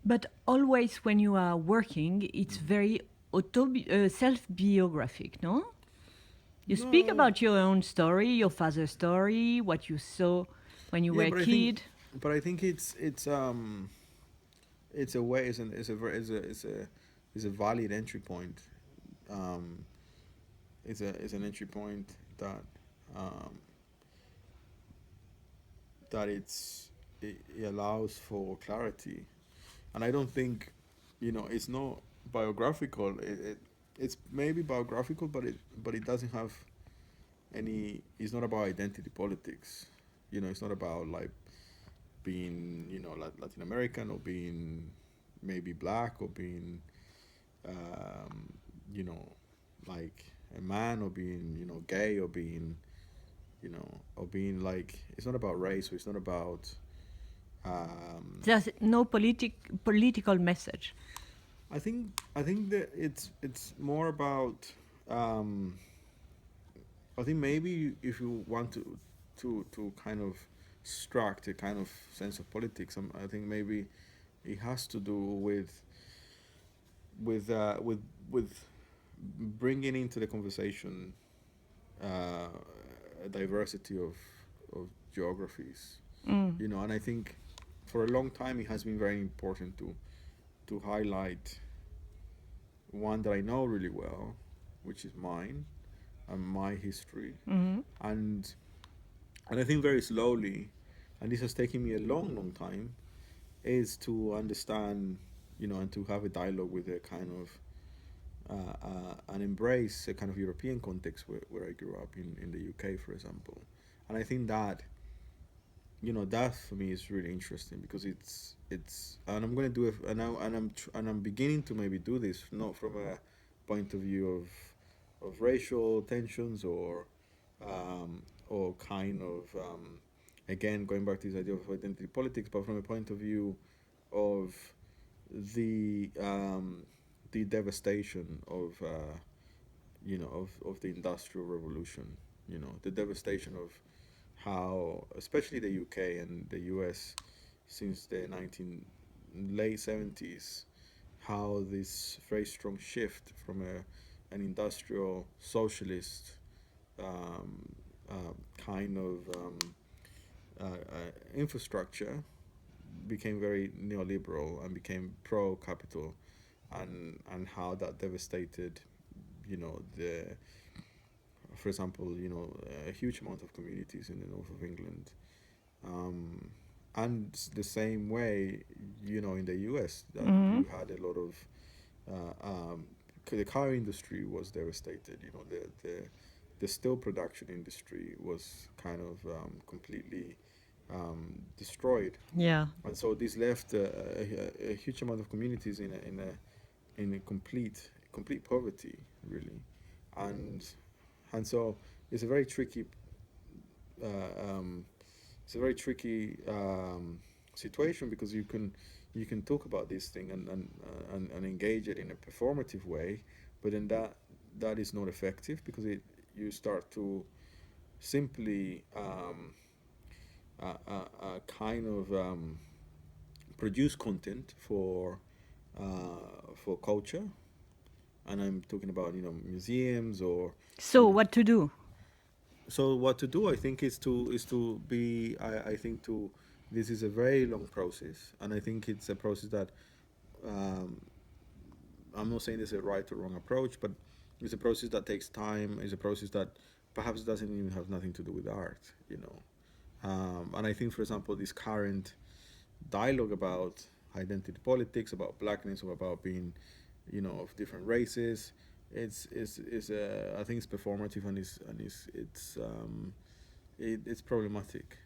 But always when you are working, it's very self-biographic, no? You speak No, about your own story, your father's story, what you saw when you yeah, were a but I think, kid. it's a way, it's a valid entry point. Um, it's an entry point that um, it allows for clarity, and I don't think, it's not biographical. It's maybe biographical, but it doesn't have any. It's not about identity politics. It's not about like being Latin American, or being maybe black, or being um, you know like a man, or being gay, or being like, it's not about race, or it's not about um, There's no political message. I think that it's more about um, I think maybe if you want to kind of extract a kind of sense of politics, I think maybe it has to do with bringing into the conversation uh, a diversity of geographies, Mm. and I think for a long time it has been very important to highlight one that I know really well, which is mine and my history, Mm-hmm. and I think very slowly, and this has taken me a long, long time, is to understand, and to have a dialogue with a kind of and embrace a kind of European context where I grew up in the UK, for example. And I think that that for me is really interesting, because and I'm going to do it, and I'm beginning to maybe do this not from a point of view of racial tensions, or kind of again going back to this idea of identity politics, but from a point of view of the devastation of the industrial revolution, the devastation of how, especially the UK and the US, since the 19 late 70s, how this very strong shift from an industrial socialist um, kind of infrastructure became very neoliberal and became pro capital, and how that devastated, the for example, a huge amount of communities in the north of England. Um, and the same way, in the US, that Mm-hmm. you had a lot of the car industry was devastated. The steel production industry was kind of completely destroyed, Yeah. and so this left a huge amount of communities in a complete poverty, really, and so it's a very tricky uh, um, it's a very tricky situation, because you can talk about this thing and engage it in a performative way, but then that is not effective, because you start to simply kind of produce content for culture, and I'm talking about museums, or So you know what to do? so what to do, I think, is to be I think to this is a very long process, and I think it's a process that um, I'm not saying there's a right or wrong approach, but it's a process that takes time. It's a process that perhaps doesn't even have nothing to do with art. And I think, for example, this current dialogue about identity politics, about blackness, or about being of different races, I think it's performative, and it's problematic.